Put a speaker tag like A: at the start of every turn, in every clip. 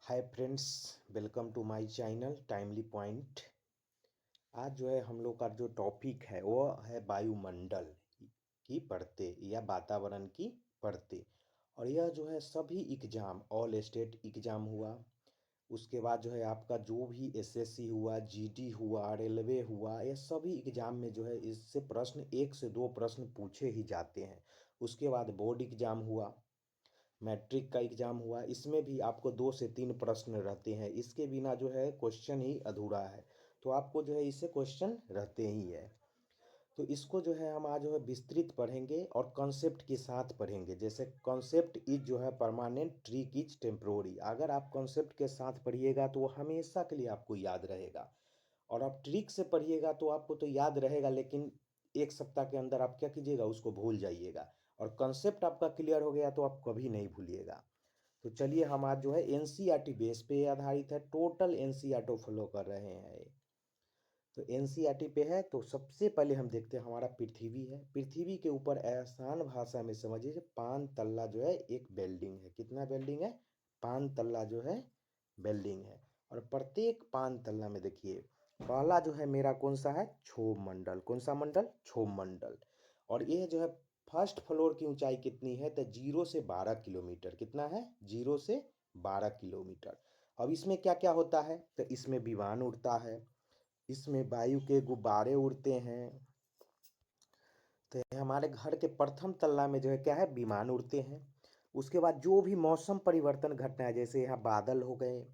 A: Hi friends, welcome to my channel timely point. आज जो है हम लोग का जो टॉपिक है वो है वायुमंडल की परतें या वातावरण की परतें। और यह जो है सभी एग्जाम, ऑल स्टेट एग्जाम हुआ, उसके बाद जो है आपका जो भी एसएससी हुआ, जीडी हुआ, रेलवे हुआ, ये सभी एग्जाम में जो है इससे प्रश्न एक से दो प्रश्न पूछे ही जाते हैं। उसके बाद बोर्ड एग्जाम हुआ, मैट्रिक का एग्ज़ाम हुआ, इसमें भी आपको 2 से 3 प्रश्न रहते हैं। इसके बिना जो है क्वेश्चन ही अधूरा है, तो आपको जो है इससे क्वेश्चन रहते ही है। तो इसको जो है हम आज जो है विस्तृत पढ़ेंगे और कॉन्सेप्ट के साथ पढ़ेंगे। जैसे कॉन्सेप्ट इज जो है परमानेंट, ट्रिक इज टेम्प्रोरी। अगर आप कॉन्सेप्ट के साथ पढ़िएगा तो वो हमेशा के लिए आपको याद रहेगा, और आप ट्रिक से पढ़िएगा तो आपको तो याद रहेगा, लेकिन एक सप्ताह के अंदर आप क्या कीजिएगा, उसको भूल जाइएगा। और कॉन्सेप्ट आपका क्लियर हो गया तो आप कभी नहीं भूलिएगा। तो चलिए हम आज जो है एनसीईआरटी बेस पे आधारित है, टोटल एनसीईआरटी फॉलो कर रहे हैं। तो एनसीईआरटी पे है, तो सबसे पहले हम देखते हैं हमारा पृथ्वी है। पृथ्वी के ऊपर आसान भाषा में समझिए, 5 तल्ला जो है एक बिल्डिंग है। कितना बिल्डिंग है? 5 तल्ला जो है बिल्डिंग है। और प्रत्येक 5 तल्ला में देखिए, पहला जो है मेरा कौन सा है? क्षोभ मंडल। कौन सा मंडल? क्षोभ मंडल। और ये जो है फर्स्ट फ्लोर की ऊंचाई कितनी है? तो 0 से 12 किलोमीटर। कितना है? 0 से 12 किलोमीटर। अब इसमें क्या क्या होता है? तो इसमें विमान उड़ता है, इसमें वायु के गुब्बारे उड़ते हैं। तो ये हमारे घर के प्रथम तल्ला में जो है क्या है? विमान उड़ते हैं। उसके बाद जो भी मौसम परिवर्तन घटना है, जैसे यहाँ बादल हो गए,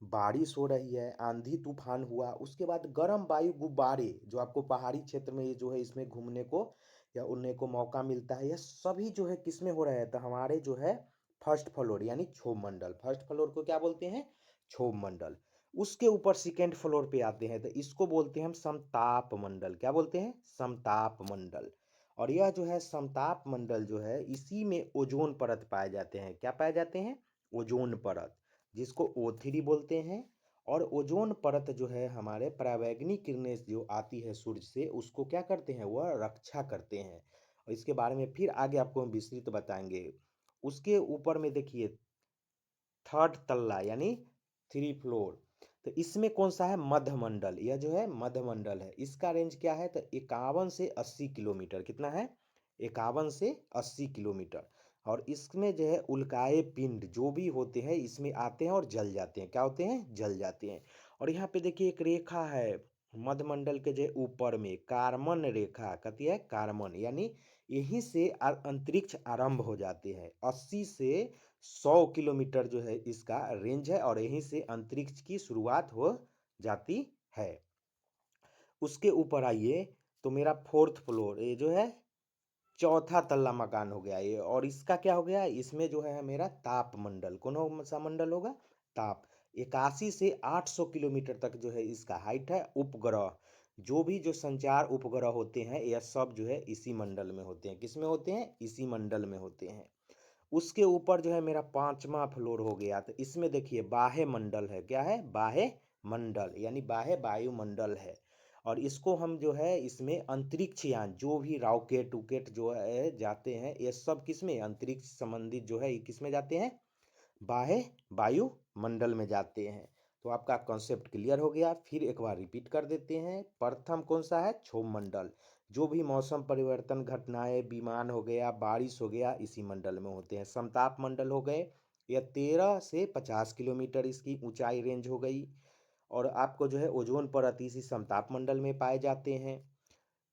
A: बारिश हो रही है, आंधी तूफान हुआ, उसके बाद गर्म वायु गुब्बारे जो आपको पहाड़ी क्षेत्र में ये जो है इसमें घूमने को या उड़ने को मौका मिलता है, यह सभी जो है किसमें हो रहा है? तो हमारे जो है फर्स्ट फ्लोर यानी क्षोभ मंडल। फर्स्ट फ्लोर को क्या बोलते हैं? क्षोभ मंडल। उसके ऊपर सेकेंड फ्लोर पे आते हैं तो इसको बोलते हैं हम समताप मंडल। क्या बोलते हैं? समताप मंडल। और यह जो है समताप मंडल जो है, इसी में ओजोन परत पाए जाते हैं। क्या पाए जाते हैं? ओजोन परत, जिसको O3 बोलते हैं। और ओजोन परत जो है हमारे परावैंगनी किरणें जो आती है सूर्य से, उसको क्या करते हैं? वह रक्षा करते हैं। और इसके बारे में फिर आगे आपको हम विस्तृत बताएंगे। उसके ऊपर में देखिए थर्ड तल्ला यानी 3 फ्लोर, तो इसमें कौन सा है? मध्य मंडल। यह जो है मध्य मंडल है। इसका रेंज क्या है? तो 51 से 80 किलोमीटर। कितना है? 51 से 80 किलोमीटर। और इसमें जो है उल्काए पिंड जो भी होते हैं इसमें आते हैं और जल जाते हैं। क्या होते हैं? जल जाते हैं। और यहाँ पे देखिए एक रेखा है मध्य मंडल के जो ऊपर में, कार्मन रेखा कहती है। कार्मन यानी यहीं से अंतरिक्ष आरंभ हो जाते हैं। 80 से 100 किलोमीटर जो है इसका रेंज है, और यहीं से अंतरिक्ष की शुरुआत हो जाती है। उसके ऊपर आइए, तो मेरा फोर्थ फ्लोर, ये जो है चौथा तल्ला मकान हो गया ये। और इसका क्या हो गया? इसमें जो है मेरा ताप मंडल। कौन सा मंडल होगा? ताप। 81 से 800 किलोमीटर तक जो है इसका हाइट है। उपग्रह, जो भी जो संचार उपग्रह होते हैं यह सब जो है इसी मंडल में होते हैं। किस में होते हैं? इसी मंडल में होते हैं। उसके ऊपर जो है मेरा 5वां फ्लोर हो गया, तो इसमें देखिए बाह्य मंडल है। क्या है? बाह्य मंडल यानी बाह्य वायुमंडल है। और इसको हम जो है इसमें अंतरिक्ष यान, जो भी रॉकेट उकेट जो है जाते हैं, ये सब किस में? अंतरिक्ष संबंधित जो है ये किस में जाते हैं? बाह्य वायुमंडल में जाते हैं। तो आपका कॉन्सेप्ट क्लियर हो गया। फिर एक बार रिपीट कर देते हैं। प्रथम कौन सा है? क्षोभ मंडल। जो भी मौसम परिवर्तन घटनाएं, विमान हो गया, बारिश हो गया, इसी मंडल में होते हैं। समताप मंडल हो गए, यह 13 से 50 किलोमीटर इसकी ऊंचाई रेंज हो गई। और आपको जो है ओजोन परत इसी समताप मंडल में पाए जाते हैं।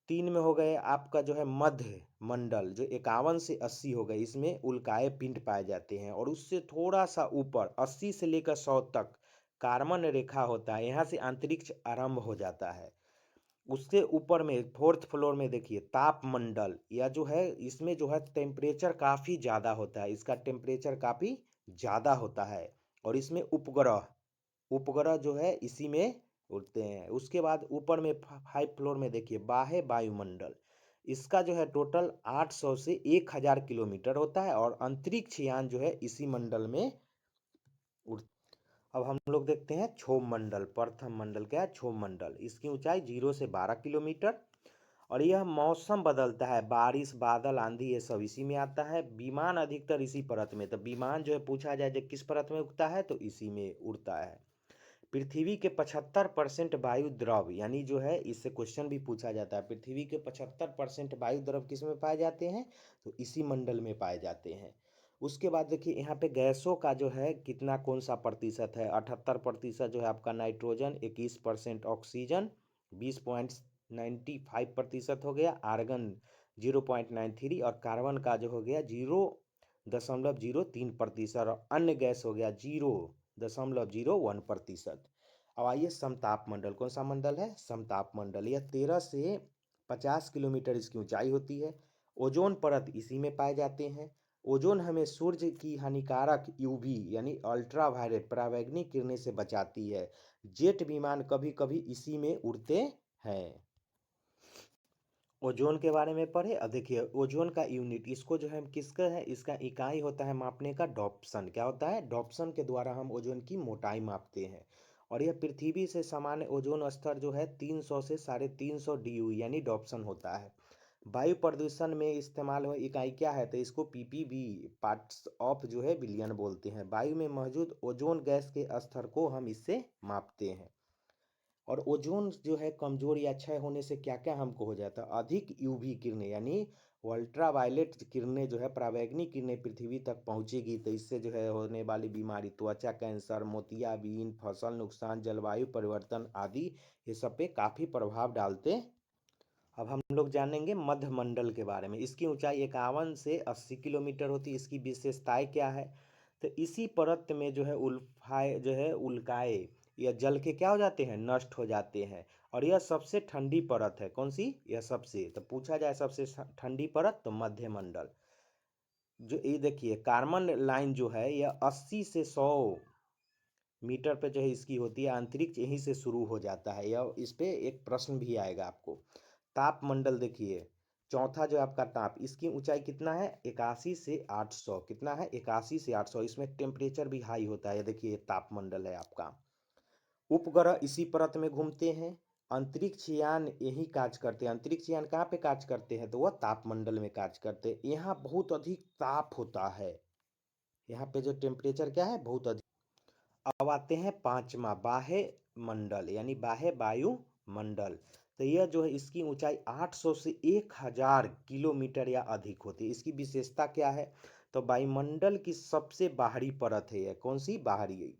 A: 3 में हो गए आपका जो है मध्य मंडल, जो 51 से 80 हो गए, इसमें उल्काए पिंड पाए जाते हैं। और उससे थोड़ा सा ऊपर 80 से लेकर 100 तक कार्बन रेखा होता है, यहाँ से अंतरिक्ष आरंभ हो जाता है। उसके ऊपर में फोर्थ फ्लोर में देखिए ताप मंडल, या जो है इसमें जो है टेम्परेचर काफ़ी ज़्यादा होता है। इसका टेम्परेचर काफ़ी ज़्यादा होता है। और इसमें उपग्रह, उपग्रह जो है इसी में उड़ते हैं। उसके बाद ऊपर में 5 फ्लोर में देखिए बाह्य वायुमंडल, इसका जो है टोटल 800 से 1000 किलोमीटर होता है। और अंतरिक्ष यान जो है इसी मंडल में उड़। अब हम लोग देखते हैं क्षोभ मंडल। प्रथम मंडल क्या है? क्षोभ मंडल। इसकी ऊंचाई 0 से 12 किलोमीटर। और यह मौसम बदलता है, बारिश बादल आंधी ये सब इसी में आता है। विमान अधिकतर इसी परत में, तो विमान जो है पूछा जाए जो किस परत में उगता है तो इसी में उड़ता है। पृथ्वी के 75% वायु द्रव, यानी जो है इससे क्वेश्चन भी पूछा जाता है, पृथ्वी के 75% वायु द्रव किस में पाए जाते हैं तो इसी मंडल में पाए जाते हैं। उसके बाद देखिए यहाँ पे गैसों का जो है कितना कौन सा प्रतिशत है, 78% जो है आपका नाइट्रोजन, 21% ऑक्सीजन, 20.95% हो गया आर्गन, 0.93, और कार्बन का जो हो गया 0.03%, और अन्य गैस हो गया 0.01%। अब आइए समताप मंडल, कौन सा मंडल है, समताप मंडल। यह 13 से 50 किलोमीटर इसकी ऊंचाई होती है। ओजोन परत इसी में पाए जाते हैं। ओजोन हमें सूर्य की हानिकारक यूवी यानी अल्ट्रावायलेट पराबैंगनी किरणें से बचाती है। जेट विमान कभी कभी इसी में उड़ते हैं। ओजोन के बारे में पढ़े। अब देखिए ओजोन का यूनिट, इसको जो है किसका है, इसका इकाई होता है मापने का डॉप्सन। क्या होता है, डॉप्सन के द्वारा हम ओजोन की मोटाई मापते हैं। और यह पृथ्वी से सामान्य ओजोन स्तर जो है 300 से 350 DU यानी डॉप्सन होता है। वायु प्रदूषण में इस्तेमाल हुआ इकाई क्या है, तो इसको PPB पार्ट्स ऑफ जो है बिलियन बोलते हैं। वायु में मौजूद ओजोन गैस के स्तर को हम इससे मापते हैं। और ओजोन जो है कमजोर या क्षय होने से क्या क्या हमको हो जाता है, अधिक यूवी किरणें यानी अल्ट्रावायलेट किरणें जो है पराबैंगनी किरणें पृथ्वी तक पहुंचेगी, तो इससे जो है होने वाली बीमारी, त्वचा कैंसर, मोतियाबिंद, फसल नुकसान, जलवायु परिवर्तन आदि ये सब पे काफ़ी प्रभाव डालते। अब हम लोग जानेंगे मध्य मंडल के बारे में। इसकी ऊंचाई 51 से 80 किलोमीटर होती है। इसकी विशेषताएं क्या है, तो इसी परत में जो है उल्फाए जो है उल्काए या जल के क्या हो जाते हैं, नष्ट हो जाते हैं। और यह सबसे ठंडी परत है, कौन सी, यह सबसे, तो पूछा जाए सबसे ठंडी परत तो मध्य मंडल। जो ये देखिए कार्बन लाइन जो है यह 80 से 100 मीटर पे जो है इसकी होती है। अंतरिक्ष यहीं से शुरू हो जाता है। यह इस पे एक प्रश्न भी आएगा आपको। ताप मंडल देखिए, चौथा जो आपका ताप, इसकी ऊंचाई कितना है, 81 से 800, कितना है 81 से 800। इसमें टेम्परेचर भी हाई होता है। देखिए ताप मंडल है आपका। उपग्रह इसी परत में घूमते हैं। अंतरिक्ष यान यही काज करते हैं। अंतरिक्ष यान कहाँ पे काज करते हैं, तो वह तापमंडल में काज करते हैं। यहाँ बहुत अधिक ताप होता है, यहाँ पे जो टेम्परेचर क्या है बहुत अधिक। अब आते हैं पांचवा, बाह्य मंडल यानी बाह्य वायु मंडल। तो यह जो है इसकी ऊंचाई 800 से 1000 किलोमीटर या अधिक होती है। इसकी विशेषता क्या है, तो वायुमंडल की सबसे बाहरी परत है यह, कौन सी, बाहरी।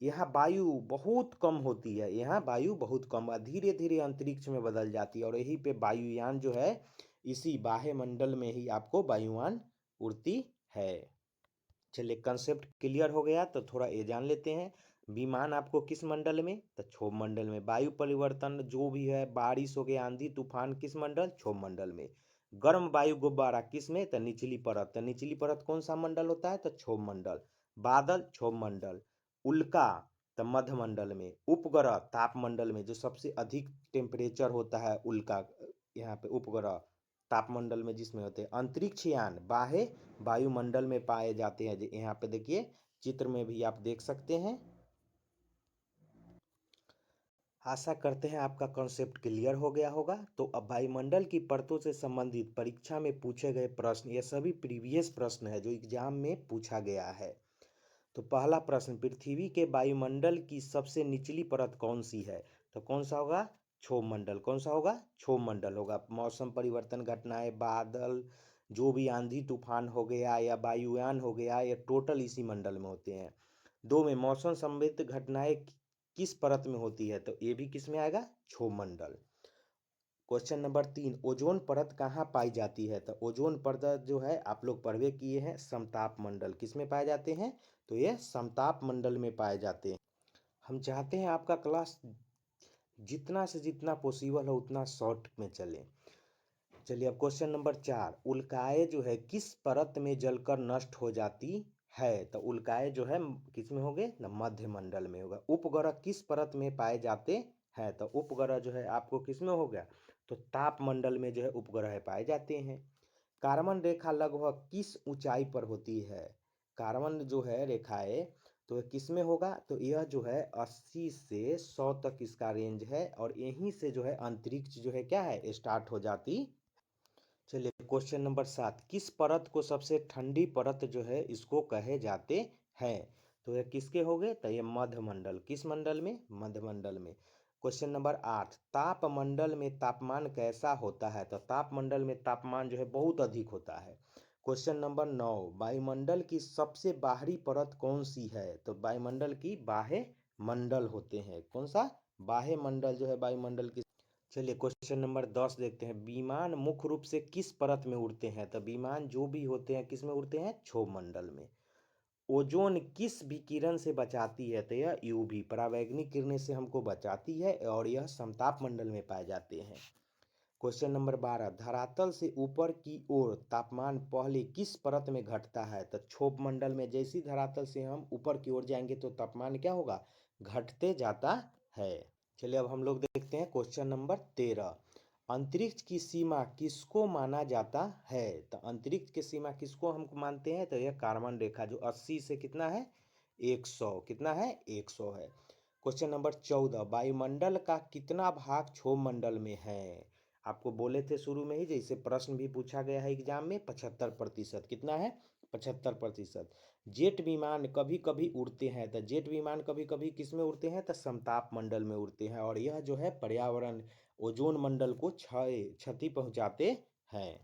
A: यहाँ वायु बहुत कम होती है, यहाँ वायु बहुत कम, धीरे धीरे अंतरिक्ष में बदल जाती है। और यहीं पे वायुयान जो है इसी बाह्य मंडल में ही आपको वायुयान उड़ती है। चलिए कंसेप्ट क्लियर हो गया, तो थोड़ा ये जान लेते हैं। विमान आपको किस मंडल में, तो क्षोभ मंडल में। वायु परिवर्तन जो भी है, बारिश हो गया, आंधी तूफान, किस मंडल, क्षोभ मंडल में। गर्म वायु गुब्बारा किस में, तो निचली परत, तो निचली परत कौन सा मंडल होता है, तो क्षोभ मंडल। बादल क्षोभ मंडल। उल्का तो मध्य मंडल में। उपग्रह ताप मंडल में, जो सबसे अधिक टेम्परेचर होता है उल्का, यहाँ पे उपग्रह तापमंडल में जिसमें होते हैं। अंतरिक्ष यान बाह्य वायुमंडल में पाए जाते हैं। यहाँ पे देखिए चित्र में भी आप देख सकते हैं। आशा करते हैं आपका कॉन्सेप्ट क्लियर हो गया होगा। तो अब वायुमंडल की परतों से संबंधित परीक्षा में पूछे गए प्रश्न, ये सभी प्रीवियस प्रश्न है जो एग्जाम में पूछा गया है। तो पहला प्रश्न, पृथ्वी के वायुमंडल की सबसे निचली परत कौन सी है, तो कौन सा होगा, क्षोभ मंडल। कौन सा होगा, क्षोभ मंडल होगा। मौसम परिवर्तन घटनाएं, बादल, जो भी आंधी तूफान हो गया या वायुयान हो गया, ये टोटल इसी मंडल में होते हैं। दो में मौसम संबंधित घटनाएं किस परत में होती है, तो ये भी किस में आएगा, क्षोभ मंडल। क्वेश्चन नंबर 3, ओजोन परत कहाँ पाई जाती है, तो ओजोन परत जो है आप लोग पढ़वे किए हैं, समताप मंडल। किस में पाए जाते हैं, तो ये समताप मंडल में पाए जाते हैं। हम चाहते हैं आपका क्लास जितना से जितना पॉसिबल हो उतना शॉर्ट में चले। चलिए अब क्वेश्चन नंबर 4, उल्काएं जो है किस परत में जलकर नष्ट हो जाती है, तो उल्काएं जो है किस में होंगे ना, मध्य मंडल में होगा। उपग्रह किस परत में पाए जाते हैं, तो उपग्रह जो है आपको किस में हो गया, तो ताप मंडल में जो है उपग्रह पाए जाते हैं। कार्बन रेखा लगभग किस ऊंचाई पर होती है, कार्बन जो है रेखाएं तो यह किस में होगा? तो यह जो है 80 से 100 तक इसका रेंज है और यहीं से जो है अंतरिक्ष जो है क्या है स्टार्ट हो जाती। चलिए क्वेश्चन नंबर 7, किस परत को सबसे ठंडी परत जो है इसको कहे जाते हैं? तो ये किसके हो गए? तो ये मध्यमंडल। किस मंडल में? मध्यमंडल में। क्वेश्चन नंबर 8, तापमंडल में तापमान कैसा होता है? तो तापमंडल में तापमान जो है बहुत अधिक होता है। क्वेश्चन नंबर 9, वायुमंडल की सबसे बाहरी परत कौन सी है? तो वायुमंडल की बाह्य मंडल होते हैं। कौन सा? बाह्य मंडल जो है वायुमंडल की। चलिए क्वेश्चन नंबर 10 देखते हैं, विमान मुख्य रूप से किस परत में उड़ते हैं? तो विमान जो भी होते हैं किस में उड़ते हैं? क्षोभ मंडल में। ओजोन किस विकिरण से बचाती है? तो यह यूवी परावैंगनिक किरणें से हमको बचाती है और यह समताप मंडल में पाए जाते हैं। क्वेश्चन नंबर 12, धरातल से ऊपर की ओर तापमान पहले किस परत में घटता है? तो क्षोभ मंडल में। जैसी धरातल से हम ऊपर की ओर जाएंगे तो तापमान क्या होगा? घटते जाता है। चलिए अब हम लोग देखते हैं क्वेश्चन नंबर 13, अंतरिक्ष की सीमा किसको माना जाता है? तो अंतरिक्ष की सीमा किसको हमको मानते हैं? तो यह कार्बन रेखा जो 80 से कितना है? 100। कितना है? 100 है। क्वेश्चन नंबर 14, वायुमंडल का कितना भाग क्षोभ मंडल में है? आपको बोले थे शुरू में ही, जैसे प्रश्न भी पूछा गया है एग्जाम में, 75%। कितना है? 75%। जेट विमान कभी कभी उड़ते हैं, तो जेट विमान कभी कभी किस में उड़ते हैं? तो समताप मंडल में उड़ते हैं और यह जो है पर्यावरण ओजोन मंडल को क्षति पहुंचाते हैं।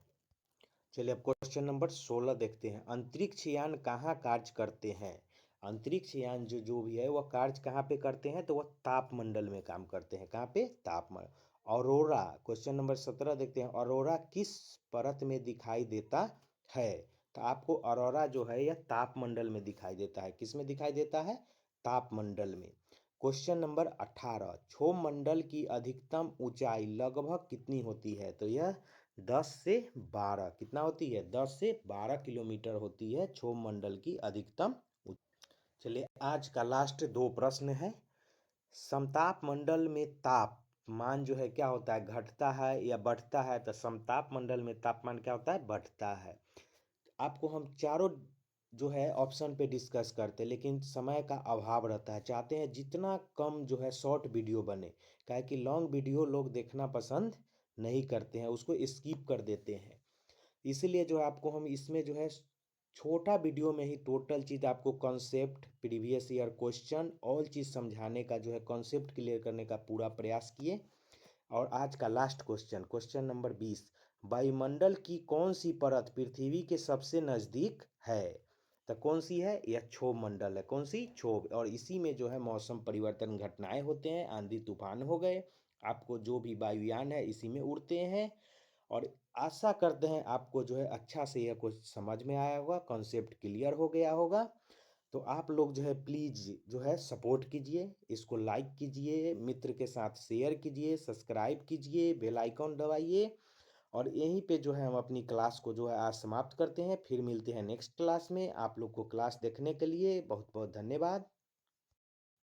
A: चलिए अब क्वेश्चन नंबर 16 देखते हैं, अंतरिक्ष यान कहाँ कार्य करते हैं? अंतरिक्ष यान जो जो भी है वह कार्य कहाँ पे करते हैं? तो वह तापमंडल में काम करते हैं। कहाँ पे? तापमंडल। ऑरोरा, क्वेश्चन नंबर 17 देखते हैं, ऑरोरा किस परत में दिखाई देता है? तो आपको ऑरोरा जो है यह तापमंडल में दिखाई देता है। किस में दिखाई देता है? तापमंडल में। क्वेश्चन नंबर 18, क्षोभ मंडल की अधिकतम ऊंचाई लगभग कितनी होती है? तो यह 10 से 12। कितना होती है? 10 से 12 किलोमीटर होती है क्षोभ मंडल की अधिकतम। चलिए आज का लास्ट दो प्रश्न है, समताप मंडल में तापमान जो है क्या होता है? घटता है या बढ़ता है? तो समताप मंडल में तापमान क्या होता है? बढ़ता है। आपको हम चारों जो है ऑप्शन पे डिस्कस करते हैं, लेकिन समय का अभाव रहता है। चाहते हैं जितना कम जो है शॉर्ट वीडियो बने, काहे कि लॉन्ग वीडियो लोग देखना पसंद नहीं करते हैं, उसको स्किप कर देते हैं। इसीलिए जो है आपको हम इसमें जो है छोटा वीडियो में ही टोटल चीज़ आपको concept, previous year question, all चीज़ समझाने का जो है कॉन्सेप्ट क्लियर करने का पूरा प्रयास किए। और आज का लास्ट क्वेश्चन, क्वेश्चन नंबर 20, वायुमंडल की कौन सी परत पृथ्वी के सबसे नज़दीक है? तो कौन सी है? यह क्षोभ मंडल है। कौन सी? क्षोभ। और इसी में जो है मौसम परिवर्तन घटनाएं होते हैं, आंधी तूफान हो गए, आपको जो भी वायुयान है इसी में उड़ते हैं। और आशा करते हैं आपको जो है अच्छा से यह कुछ समझ में आया होगा, कॉन्सेप्ट क्लियर हो गया होगा। तो आप लोग जो है प्लीज़ जो है सपोर्ट कीजिए, इसको लाइक कीजिए, मित्र के साथ शेयर कीजिए, सब्सक्राइब कीजिए, बेल आइकॉन दबाइए। और यहीं पे जो है हम अपनी क्लास को जो है आज समाप्त करते हैं, फिर मिलते हैं नेक्स्ट क्लास में। आप लोग को क्लास देखने के लिए बहुत बहुत धन्यवाद।